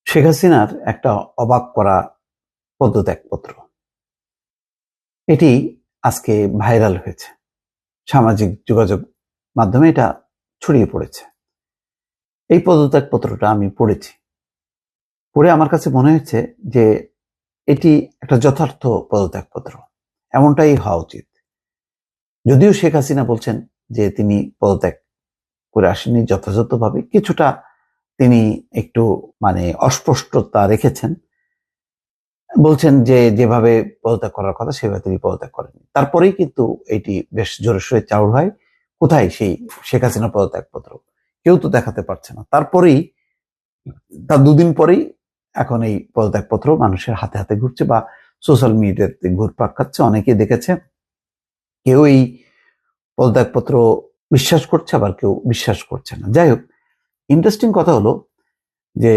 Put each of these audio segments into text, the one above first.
শেখ হাসিনার একটা অবাক করা পদত্যাগপত্র, এটি আজকে ভাইরাল হয়েছে, সামাজিক যোগাযোগ মাধ্যমে এটা ছড়িয়ে পড়েছে। এই পদত্যাগপত্রটা আমি পড়েছি, পড়ে আমার কাছে মনে হয়েছে যে এটি একটা যথার্থ পদত্যাগপত্র, এমনটাই হওয়া উচিত। যদিও শেখ হাসিনা বলছেন যে তিনি পদত্যাগ করে আসেননি, যথাযথভাবে কিছুটা তিনি একটু অস্পষ্টতা রেখেছেন, বলছেন যে যেভাবে পদত্যাগ করার কথা সেভাবে তিনি পদত্যাগ করেননি। তারপরেই কিন্তু এটি বেশ জোরে সোরে চাউর হয়। কোথায় সেই শেখ হাসিনা পদত্যাগপত্র? কেউ তো দেখাতে পারছে না। তারপরেই তার দুদিন পরেই এখন এই পদত্যাগপত্র মানুষের হাতে হাতে ঘুরছে বা সোশ্যাল মিডিয়াতে ঘুরপাক খাচ্ছে। অনেকে দেখেছে, কেউ এই পদত্যাগপত্র বিশ্বাস করছে, আবার কেউ বিশ্বাস করছে না। যাই হোক, ইন্টারেস্টিং কথা হলো যে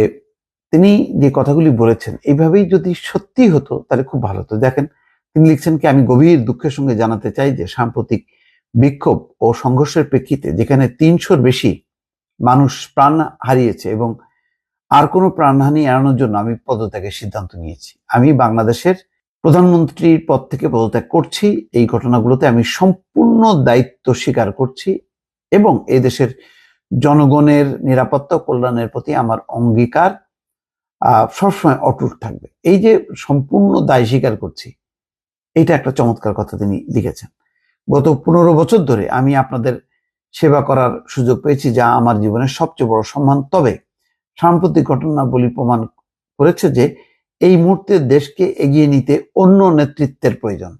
তিনি যে কথাগুলি বলেছেন এইভাবেই যদি সত্যি হতো তাহলে খুব ভালো হতো। দেখেন, তিনি লিখছেন কি, আমি গভীর দুঃখের সঙ্গে জানাতে চাই যে সাম্প্রতিক বিক্ষোভ ও সংঘর্ষের প্রেক্ষিতে যেখানে ৩০০-র বেশি মানুষ প্রাণ হারিয়েছে এবং আর কোনো প্রাণহানি এড়ানোর জন্য আমি পদত্যাগের সিদ্ধান্ত নিয়েছি। আমি বাংলাদেশের প্রধানমন্ত্রীর পদ থেকে পদত্যাগ করছি। এই ঘটনাগুলোতে আমি সম্পূর্ণ দায়িত্ব স্বীকার করছি এবং এই দেশের জনগণের নিরাপত্তা ও কল্যাণের প্রতি আমার অঙ্গীকার সবসময় অটুট থাকবে। এই যে সম্পূর্ণ দায় স্বীকার করছি, এটা একটা চমৎকার কথা তিনি লিখেছেন। গত 15 বছর ধরে আমি আপনাদের সেবা করার সুযোগ পেয়েছি, যা আমার জীবনের সবচেয়ে বড় সম্মান। তবে সাম্প্রতিক ঘটনাবলী প্রমাণ করেছে যে এই মুহূর্তে দেশকে এগিয়ে নিতে অন্য নেতৃত্বের প্রয়োজন।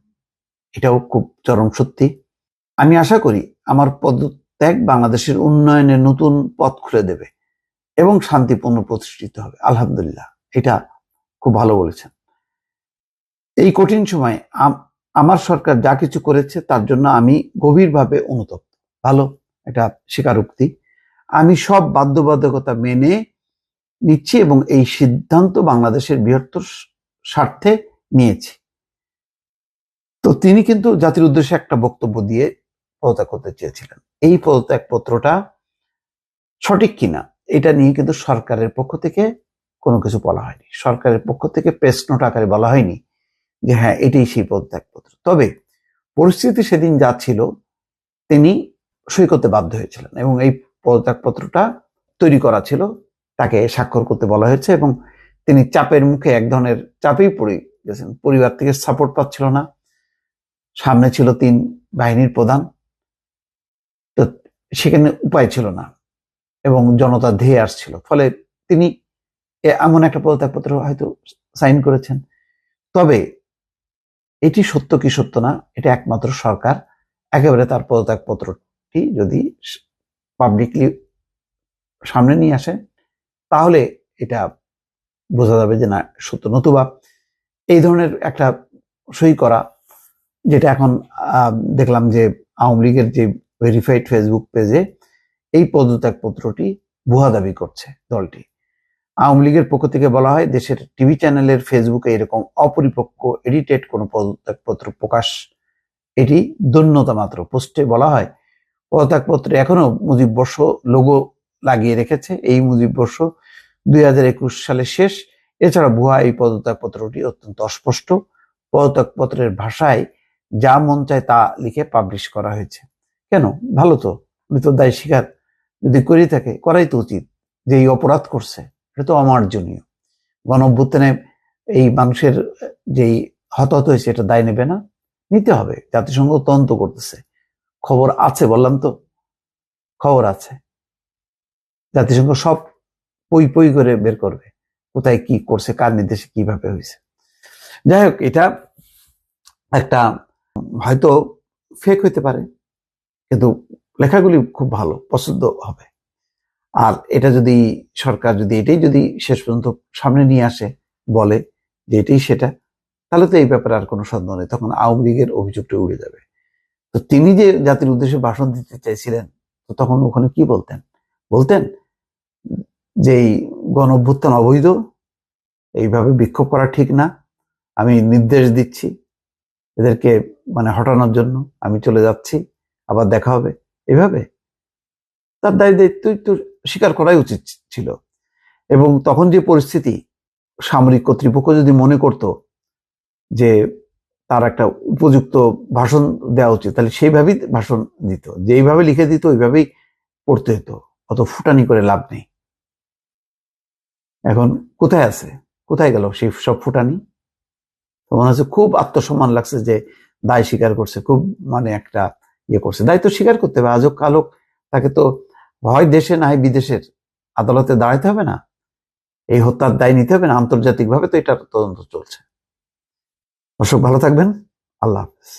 এটাও খুব চরম সত্যি। আমি আশা করি আমার পদত্যাগ বাংলাদেশের উন্নয়নের নতুন পথ খুলে দেবে এবং শান্তিপূর্ণ প্রতিষ্ঠিত হবে। আলহামদুলিল্লাহ, এটা খুব ভালো বলেছেন। এই কঠিন সময়ে আমার সরকার যা কিছু করেছে তার জন্য আমি গভীরভাবে অনুতপ্ত। ভালো, এটা স্বীকারোক্তি। আমি সব বাধ্যবাধকতা মেনে নিচ্ছি এবং এই সিদ্ধান্ত বাংলাদেশের বৃহত্তর স্বার্থে নিয়েছি। তো তিনি কিন্তু জাতির উদ্দেশ্যে একটা বক্তব্য দিয়ে পদত্যাগ করতে চেয়েছিলেন। এই পদত্যাগপত্রটা সঠিক কিনা এটা নিয়ে কিন্তু সরকারের পক্ষ থেকে কোনো কিছু বলা হয়নি। সরকারের পক্ষ থেকে প্রেস নোট আকারে বলা হয়নি যে হ্যাঁ এটাই সেই পদত্যাগপত্র। তবে পরিস্থিতি সেদিন যা ছিল, তিনি সই করতে বাধ্য হয়েছিলেন এবং এই পদত্যাগপত্রটা তৈরি করা ছিল, তাকে স্বাক্ষর করতে বলা হয়েছে এবং তিনি চাপের মুখে, এক ধরনের চাপেই পড়ে গেছেন। পরিবার থেকে সাপোর্ট পাচ্ছিল না, সামনে ছিল 3 বাহিনীর প্রধান, তো সেখানে উপায় ছিল না এবং জনতা ধেয়ে আসছিল। ফলে তিনি এমন একটা পদত্যাগপত্র হয়তো সাইন করেছেন। তবে এটি সত্য কি সত্য না, এটা একমাত্র সরকার একেবারে তার পদত্যাগপত্রটি যদি পাবলিকলি সামনে নিয়ে আসে তাহলে এটা বোঝা যাবে যে না সত্য। নতুবা এই ধরনের একটা সই করা, যেটা এখন দেখলাম যে আওয়ামী লীগের যে ভেরিফাইড ফেসবুক পেজে এই পদত্যাগপত্রটি ভুয়া দাবি করছে দলটি। আওয়ামী লীগের পক্ষ থেকে বলা হয়, দেশের টিভি চ্যানেলের ফেসবুকে এরকম অপরিপক্ক এডিটেড কোনো পদত্যাগপত্র প্রকাশ এটি দৈন্যতা মাত্র। পোস্টে বলা হয়, পদত্যাগপত্রে এখনো মুজিব বর্ষ লোগো লাগিয়ে রেখেছে। এই মুজিব বর্ষ 2021 সালের শেষ। এছাড়া ভুয়া এই পদত্যাগপত্রটি অত্যন্ত অস্পষ্ট। পদত্যাগপত্রের ভাষায় যা মন চায় তা লিখে পাবলিশ করা হয়েছে। কেন? ভালো তো, উনি তো দায় স্বীকার যদি করে থাকে করাই তো উচিত। যে এই অপরাধ করছে এটা তো অমার্জনীয়। গণঅভ্যুত্থানে এই মানুষের যেই হতাহত হয়েছে এটা দায় নেবে না? নিতে হবে। জাতিসংঘ তদন্ত করতেছে, খবর আছে, বললাম তো খবর আছে। জাতিসংঘ সব পই পই করে বের করবে কোথায় কি করছে, কার নির্দেশে কিভাবে হয়েছে। যাই হোক, এটা একটা হয়তো ফেক হইতে পারে, কিন্তু লেখাগুলি খুব ভালো, পছন্দ হবে। আর এটা যদি সরকার এটাই যদি শেষ পর্যন্ত সামনে নিয়ে আসে, বলে যে এটাই সেটা, তাহলে তো এই ব্যাপারে আর কোনো সন্দেহ নেই, তখন আওয়ামী লীগের অভিযোগটা উড়ে যাবে। তো তিনি যে জাতির উদ্দেশ্যে ভাষণ দিতে চাইছিলেন, তো তখন ওখানে কি বলতেন যে এই গণঅভ্যুত্থান অবৈধ, এইভাবে বিক্ষোভ করা ঠিক না, আমি নির্দেশ দিচ্ছি এদেরকে হটানোর জন্য, আমি চলে যাচ্ছি, আবার দেখা হবে, এভাবে তার দায়িত্বই তো স্বীকার করাই উচিত ছিল। এবং তখন যে পরিস্থিতি, সামরিক কর্তৃপক্ষ যদি মনে করত যে তার একটা উপযুক্ত ভাষণ দেওয়া উচিত, তাহলে সেইভাবেই ভাষণ দিত, যেইভাবে লিখে দিত ওইভাবেই পড়তে হতো, অত ফুটানি করে লাভ নেই। এখন কোথায় আছে, কোথায় গেল সেই সব ফুটানি? তো মনে হচ্ছে খুব আত্মসম্মান লাগছে যে দায় স্বীকার করছে, খুব মানে একটা ইয়ে করছে। দায় তো স্বীকার করতে হবে, আজও কালো তাকে তো হয় দেশে না হয় বিদেশের আদালতে দাঁড়াইতে হবে না, এই হত্যার দায় নিতে হবে না, আন্তর্জাতিকভাবে তো এটার তদন্ত চলছে। দর্শক ভালো থাকবেন, আল্লাহ হাফেজ।